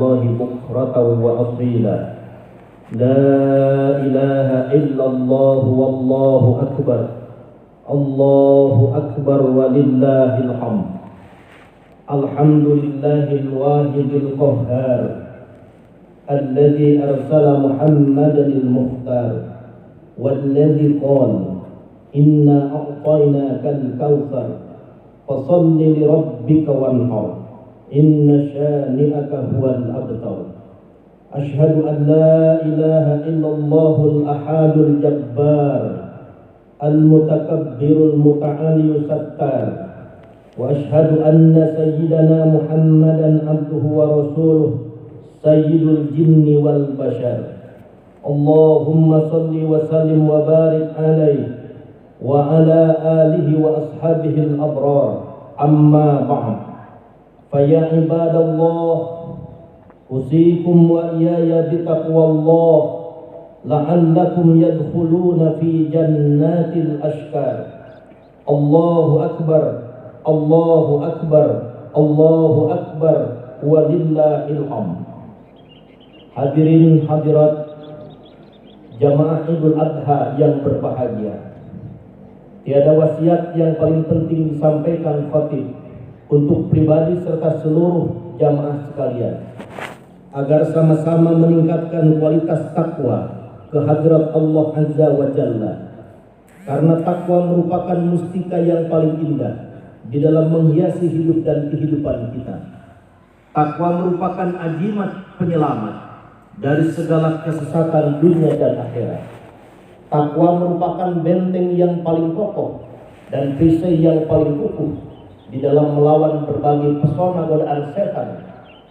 الله بكرة وأصيلا لا إله إلا الله والله أكبر الله أكبر ولله الحمد الحمد لله الواحد القهار الذي أرسل محمدا المختار والذي قال إنا أعطيناك الكوثر فصل لربك وانحر إن شانئك هو الأبتر أشهد أن لا إله إلا الله الأحد الجبار المتكبر المتعالي الستار وأشهد أن سيدنا محمدا عبده ورسوله سيد الجن والبشر اللهم صل وسلم وبارك عليه وعلى آله وأصحابه الأبرار أما بعد فيا عباد الله أوصيكم وإياي بتقوى الله لعلكم يدخلون في جنات الأشكار الله أكبر الله أكبر الله أكبر ولله الحمد. Hadirin hadirat jamaah Idul Adha yang berbahagia, tiada wasiat yang paling penting disampaikan khatib untuk pribadi serta seluruh jamaah sekalian agar sama-sama meningkatkan kualitas takwa kehadirat Allah Azza wa Jalla, karena takwa merupakan mustika yang paling indah di dalam menghiasi hidup dan kehidupan kita. Takwa merupakan ajimat penyelamat dari segala kesesatan dunia dan akhirat. Takwa merupakan benteng yang paling kokoh dan perisai yang paling kukuh di dalam melawan berbagai pesona godaan setan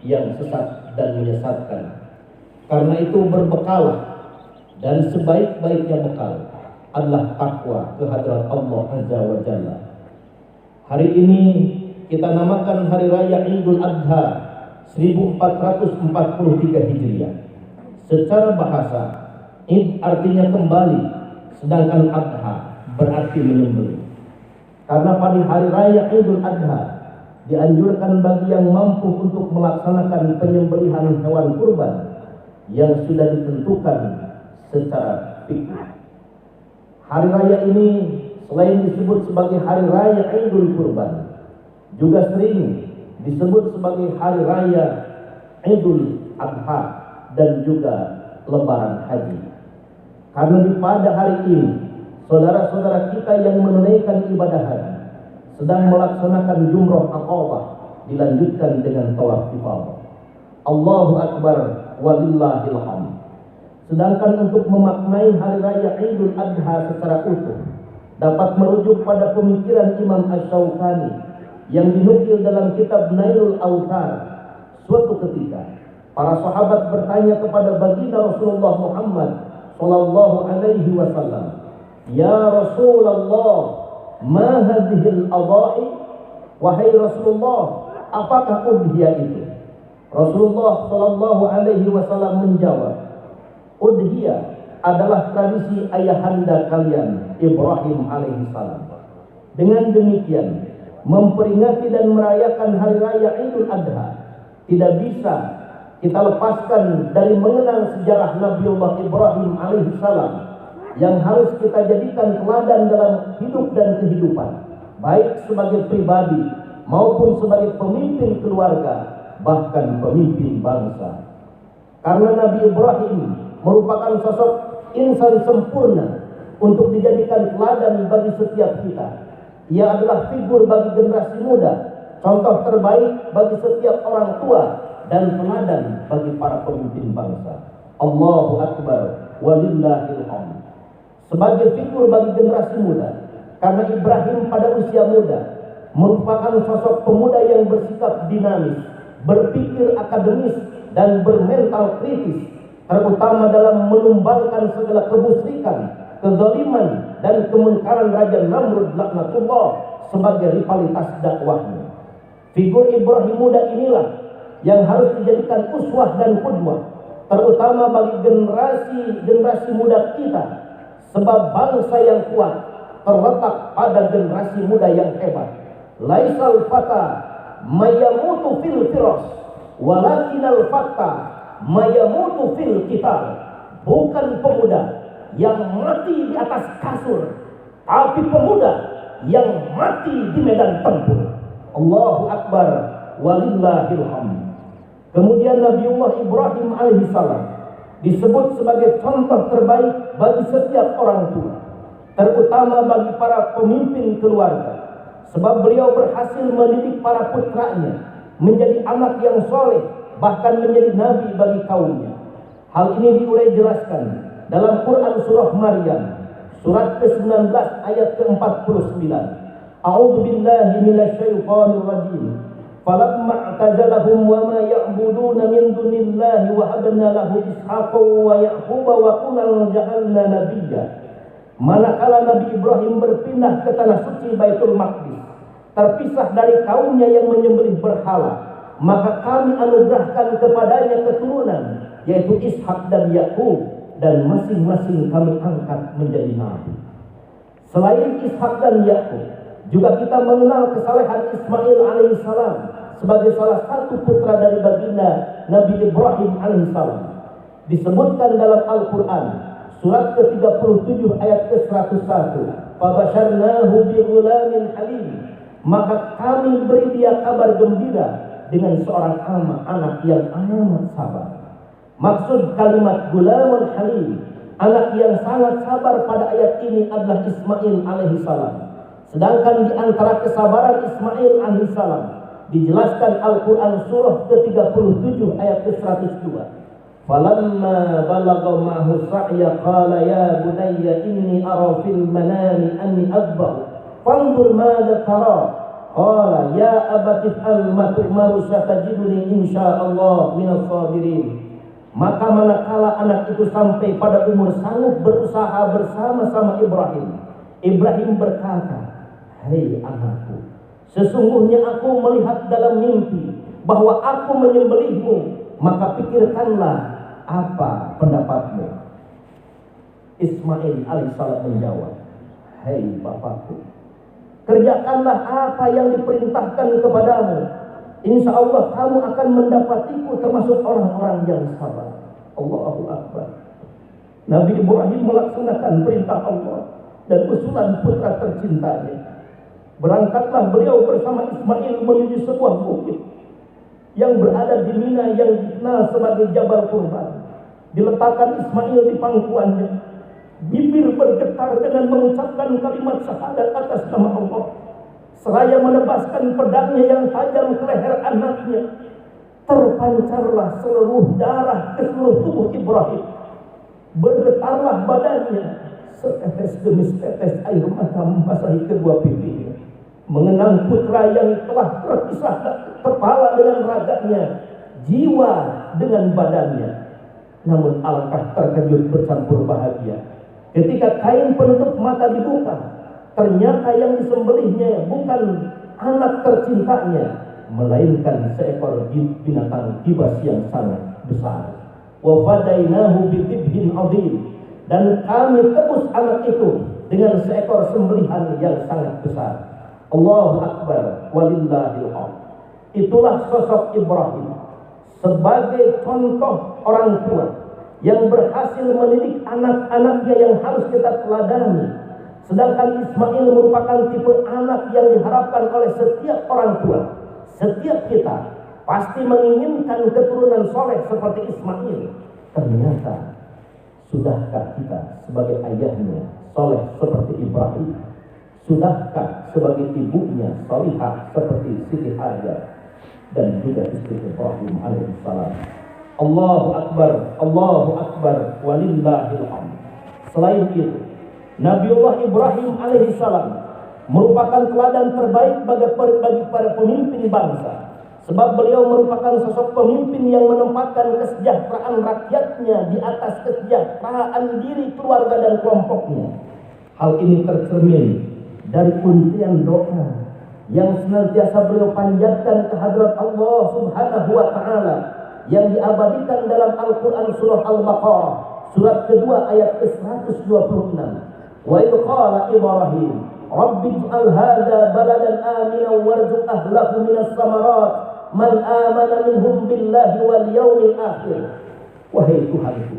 yang sesat dan menyesatkan. Karena itu berbekalah, dan sebaik-baiknya bekal adalah takwa kehadirat Allah Azza wa Jalla. Hari ini kita namakan Hari Raya Idul Adha 1443 Hijriah. Secara bahasa, Id artinya kembali, sedangkan Adha berarti menyembelih. Karena pada Hari Raya Idul Adha dianjurkan bagi yang mampu untuk melaksanakan penyembelihan hewan kurban yang sudah ditentukan secara fikih. Hari raya ini selain disebut sebagai Hari Raya Idul Kurban, juga sering disebut sebagai Hari Raya Idul Adha dan juga Lebaran Haji. Karena pada hari ini saudara-saudara kita yang menunaikan ibadah haji sedang melaksanakan jumrah Aqabah dilanjutkan dengan tawaf ifadah. Allahu Akbar walillahil hamd. Sedangkan untuk memaknai Hari Raya Idul Adha secara utuh dapat merujuk pada pemikiran Imam Asy-Syaukani yang dinukil dalam kitab Nailul Autar. Suatu ketika para sahabat bertanya kepada baginda Rasulullah Muhammad sallallahu alaihi wasallam, "Ya Rasulullah, ma hadhil adha'i?" Wahai Rasulullah, apakah udhiyah itu? Rasulullah sallallahu alaihi wasallam menjawab, udhiyah adalah tradisi ayahanda kalian Ibrahim alaihissalam. Dengan demikian, memperingati dan merayakan Hari Raya Idul Adha tidak bisa kita lepaskan dari mengenang sejarah Nabiullah Ibrahim alaihissalam yang harus kita jadikan teladan dalam hidup dan kehidupan, baik sebagai pribadi maupun sebagai pemimpin keluarga, bahkan pemimpin bangsa. Karena Nabi Ibrahim merupakan sosok insan sempurna untuk dijadikan teladan bagi setiap kita. Ia adalah figur bagi generasi muda, contoh terbaik bagi setiap orang tua, dan teladan bagi para pemimpin bangsa. Allahu Akbar walillahil hamd. Sebagai figur bagi generasi muda, karena Ibrahim pada usia muda merupakan sosok pemuda yang bersikap dinamis, berpikir akademis, dan bermental kritis, terutama dalam menumbangkan segala kemusyrikan, kezaliman, dan kemungkaran Raja Namrud laknatullah sebagai rivalitas dakwahnya. Figur Ibrahim muda inilah yang harus dijadikan uswah dan qudwah, terutama bagi generasi muda kita, sebab bangsa yang kuat terletak pada generasi muda yang hebat. Laisal fata mayamutu fil firas, Walakinal fatta mayamutu fil qital. Bukan pemuda yang mati di atas kasur, tapi pemuda yang mati di medan tempur. Allahu Akbar, walillahil hamd. Kemudian Nabiullah Ibrahim alaihissalam disebut sebagai contoh terbaik bagi setiap orang tua, terutama bagi para pemimpin keluarga, sebab beliau berhasil mendidik para putranya menjadi anak yang soleh, bahkan menjadi nabi bagi kaumnya. Hal ini diurai jelaskan dalam Quran surah Maryam surat ke-19 ayat ke-49. A'udzu billahi minasyaitonir rajim. Falamma i'tazalahum wa ma ya'buduna min dunillahi wa habna lahu Ishaqa wa Yaquba wa kullan ja'alna nabiyya. Manakala Nabi Ibrahim berpindah ke tanah suci Baitul Maqdis, terpisah dari kaumnya yang menyembelih berhala, maka kami anugerahkan kepadanya keturunan, yaitu Ishak dan Yakub, dan masing-masing kami angkat menjadi nabi. Selain Ishak dan Yakub, juga kita mengenal kesalehan Ismail alaihissalam sebagai salah satu putra dari baginda Nabi Ibrahim alaihissalam. Disebutkan dalam Al-Quran surat ke-37 ayat ke-101, "Fabasyarnahu bighulamin halim." Maka kami beri dia kabar gembira dengan seorang anak yang amat sabar. Maksud kalimat gulamul halim, anak yang sangat sabar pada ayat ini adalah Ismail alaihissalam. Sedangkan di antara kesabaran Ismail alaihissalam dijelaskan Al-Quran surah ke-37 ayat ke-102. Falamma balagha ma'hu sa'ya qala ya bunayya inni ara fil manami anni adbah fanzur madza tara. Qala ya abati if'al ma tu'maru satajiduni insyaallah minas sabirin. Maka manakala anak itu sampai pada umur sanggup berusaha bersama-sama Ibrahim, Ibrahim berkata, "Hei anakku, sesungguhnya aku melihat dalam mimpi bahwa aku menyembelihmu, maka pikirkanlah apa pendapatmu." Ismail alaihissalam menjawab, "Hei bapakku, kerjakanlah apa yang diperintahkan kepadamu. Insya Allah kamu akan mendapatiku termasuk orang-orang yang sabar." Allahu Akbar. Nabi Ibrahim melaksanakan perintah Allah dan usulan putra tercintanya. Berangkatlah beliau bersama Ismail menuju sebuah bukit yang berada di Mina yang dikenal sebagai Jabal Qurban. Diletakkan Ismail di pangkuannya. Bibir bergetar dengan mengucapkan kalimat syahadat atas nama Allah, seraya menebaskan pedangnya yang tajam ke leher anaknya. Terpancarlah seluruh darah ke seluruh tubuh Ibrahim. Bergetarlah badannya. Setetes demi setetes air mata membasahi kedua pipinya, mengenang putra yang telah terpisah kepala dengan raganya, jiwa dengan badannya. Namun alangkah terkejut bercampur bahagia ketika kain penutup mata dibuka. Ternyata yang disembelihnya bukan anak tercintanya, melainkan seekor binatang kibas yang sangat besar. Wa fadainahu bidibhin adhim, dan kami tebus anak itu dengan seekor sembelihan yang sangat besar. Allahu Akbar, walillahil hamd. Itulah sosok Ibrahim sebagai contoh orang tua yang berhasil mendidik anak-anaknya yang harus kita teladani. Sedangkan Ismail merupakan tipe anak yang diharapkan oleh setiap orang tua. Setiap kita pasti menginginkan keturunan soleh seperti Ismail. Ternyata sudahkah kita sebagai ayahnya soleh seperti Ibrahim? Sudahkah sebagai ibunya solihah seperti Siti Hajar dan juga istri Ibrahim alaihissalam? Allahu Akbar, walillahil hamd. Selain itu, Nabiullah Ibrahim alaihissalam merupakan teladan terbaik bagi para pemimpin bangsa, sebab beliau merupakan sosok pemimpin yang menempatkan kesejahteraan rakyatnya di atas kesejahteraan diri keluarga dan kelompoknya. Hal ini tercermin dari untian doa yang senantiasa beliau panjatkan ke hadrat Allah Subhanahu wa taala yang diabadikan dalam Al-Quran surah Al-Baqarah surat kedua ayat ke-126. Wa idh qala Ibrahim rabbi ij'al hadha baladan aminan warzuq ahlahu minas samarat man amana minhum billahi wal yaumil akhir. Wahai Tuhanku,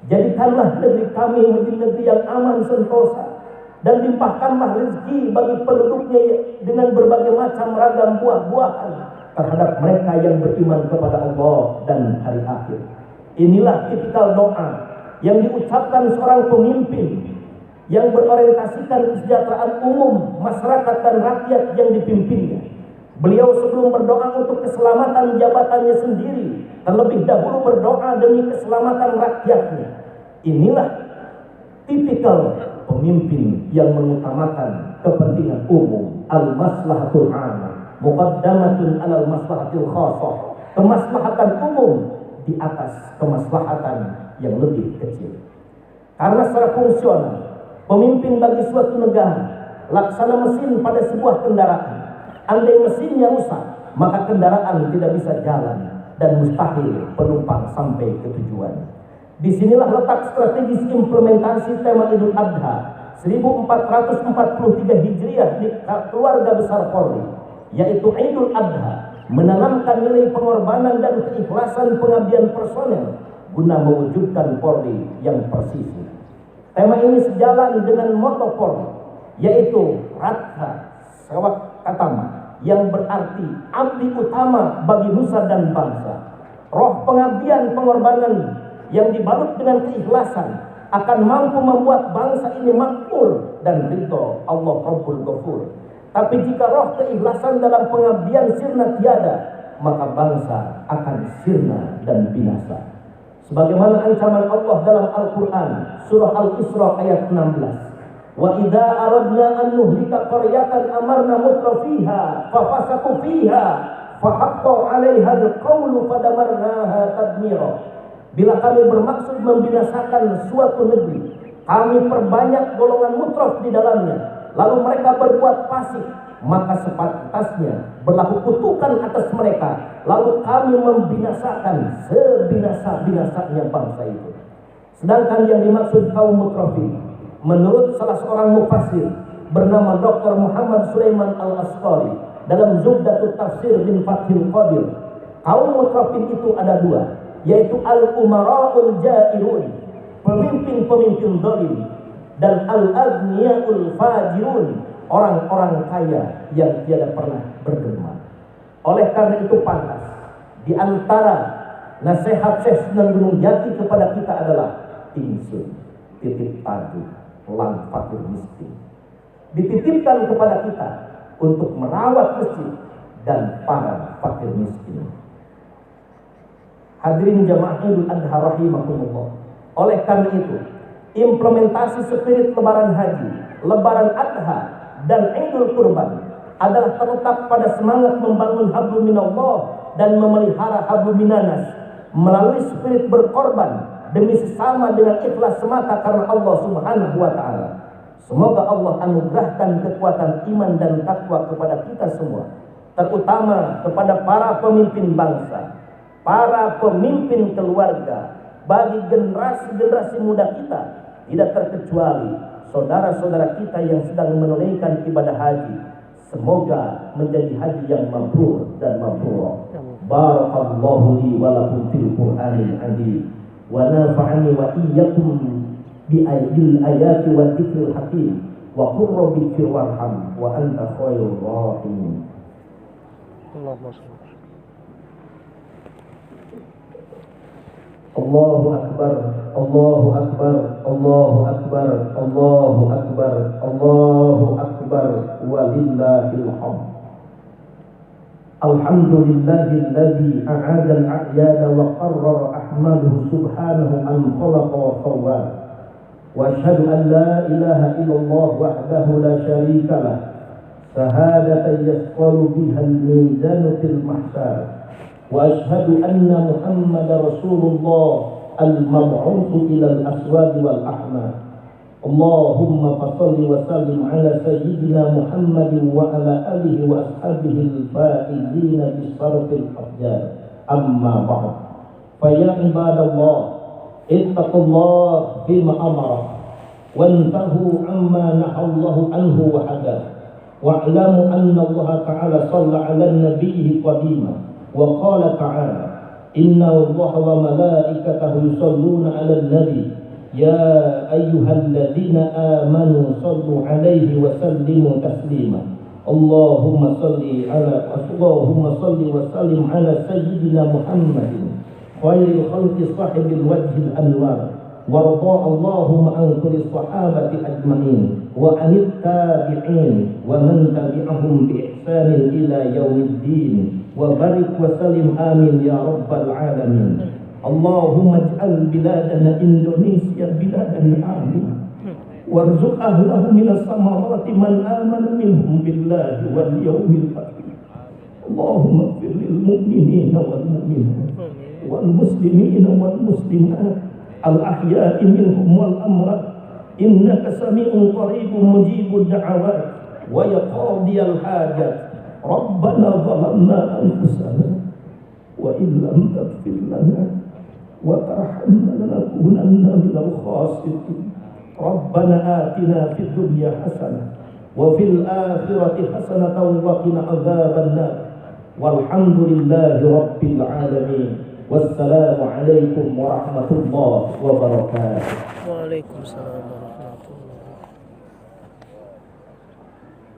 jadikanlah negeri kami menjadi negeri yang aman sentosa, dan limpahkanlah rezeki bagi penduduknya dengan berbagai macam ragam buah-buahan terhadap mereka yang beriman kepada Allah dan hari akhir. Inilah tipikal doa yang diucapkan seorang pemimpin yang berorientasikan kesejahteraan umum masyarakat dan rakyat yang dipimpinnya. Beliau sebelum berdoa untuk keselamatan jabatannya sendiri, terlebih dahulu berdoa demi keselamatan rakyatnya. Inilah tipikal pemimpin yang mengutamakan kepentingan umum, al-maslahatul 'ammah muqaddamatun 'alal maslahatil khassah. Kemaslahatan umum di atas kemaslahatan yang lebih kecil. Karena secara fungsional, pemimpin bagi suatu negara laksana mesin pada sebuah kendaraan. Andai mesinnya rusak, maka kendaraan tidak bisa jalan dan mustahil penumpang sampai ke tujuan. Disinilah letak strategis implementasi tema Idul Adha 1443 Hijriah di keluarga besar Polri, yaitu Idul Adha menanamkan nilai pengorbanan dan keikhlasan pengabdian personel guna mewujudkan Polri yang presisi. Tema ini sejalan dengan moto Polri, yaitu Ratha Sewak Katama, yang berarti abdi utama bagi nusa dan bangsa. Roh pengabdian pengorbanan yang dibalut dengan keikhlasan akan mampu membuat bangsa ini makmur dan ridho Allah Rabbul Ghafur. Tapi jika roh keikhlasan dalam pengabdian sirna tiada, maka bangsa akan sirna dan binasa. Sebagaimana ancaman Allah dalam Al-Quran, surah Al-Isra ayat 16. Wa idza aradna an nuhlika qaryatan amarna mutrafiha fafasaqu fiha fahaqqa 'alaiha al-qawlu fadamarnaha tadmira. Bila kami bermaksud membinasakan suatu negeri, kami perbanyak golongan mutraf di dalamnya, lalu mereka berbuat fasik, maka sepantasnya berlaku kutukan atas mereka, lalu kami membinasakan sebinasa-binasanya bangsa itu. Sedangkan yang dimaksud kaum mutrafin, menurut salah seorang mufassir bernama Dr. Muhammad Sulaiman Al-Asqari dalam Zubdatut Tafsir bin Fathil Qadir, kaum mutrafin itu ada dua, yaitu al-umara'ul ja'irun, pemimpin-pemimpin zalim, dan al-aghniya'ul fajirun, orang-orang kaya yang tiada pernah berderma. Oleh karena itu pantas di antara nasihat Syekh Sunan Gunung Jati kepada kita adalah insun titip padu lang fakir miskin, dititipkan kepada kita untuk merawat masjid dan para fakir miskin. Hadirin jamaah Idul Adha rahimakumullah. Oleh karena itu, implementasi spirit lebaran haji, lebaran adha, dan Idul Kurban adalah terletak pada semangat membangun hablum minallah dan memelihara hablum minanas melalui spirit berkorban demi sesama dengan ikhlas semata karena Allah Subhanahu wa taala. Semoga Allah anugerahkan kekuatan iman dan takwa kepada kita semua, terutama kepada para pemimpin bangsa, para pemimpin keluarga, bagi generasi-generasi muda kita, tidak terkecuali saudara-saudara kita yang sedang menunaikan ibadah haji. Semoga menjadi haji yang mabrur dan mabrur. Barakallahu li wa lakum fil Qur'anil azim. Wa nafa'ani wa iyyakum bi ayati wa dzikril hakim wa qur rabbi fir warham wa anta khairur rahimin. Allahu akbar, Allahu akbar, Allahu akbar, Allahu akbar, Allahu akbar, walillahil hamd. Alhamdulillahilladzi a'ada al-a'yada wa qarrara ahmaduhu subhanahu an khalaqa wa sawwa. Wa asyhadu an la ilaha illallah wahdahu la syarika lah, shahadatan yasqalu biha al-mizanu fil mahsyar. Wa asyhadu anna Muhammadar Rasulullah al-mab'utsu ila al-aswad wal ahmar. Allahumma fassalli wa sallim ala sayyidina Muhammadin wa ala alihi wa ashabihi al-faizina bis-sarfil afjar. Amma ba'd. Fa ya ibadallah, ittaqullah fima amara wantahu amma nahallahu anhu wa hadar. Wa'lamu anna Allah ta'ala shalla 'ala an-nabiyyi qadima وقال تعالى إن الله وملائكته يصلون على النبي يا أيها الذين آمنوا صلوا عليه وسلموا تسليما اللهم صل وسلم على سيدنا محمد خير الخلق صاحب الوجه الأنوار وارضى اللهم عن كل الصحابة أجمعين وعن التابعين ومن تبعهم بإحسان إلى يوم الدين وبارك وسلم آمين يا رب العالمين اللهم اجعل بلادنا إندونيسيا بلادا آمنة وارزق أهله من الثمرات من آمن منهم بالله واليوم الآخر اللهم اغفر للمؤمنين والمؤمنات والمسلمين والمسلمات الأحياء منهم والأموات إنك سميع قريب مجيب الدعوات ويا قاضي الحاجات ربنا ظلمنا أنفسنا وإن لم تغفر لنا وترحمنا لنكونن من الخاسرين ربنا آتنا في الدنيا حسنة وفي الآخرة حسنة وقنا عذاب النار والحمد لله رب العالمين والسلام عليكم ورحمة الله وبركاته. Waalaikumsalam warahmatullahi wabarakatuh.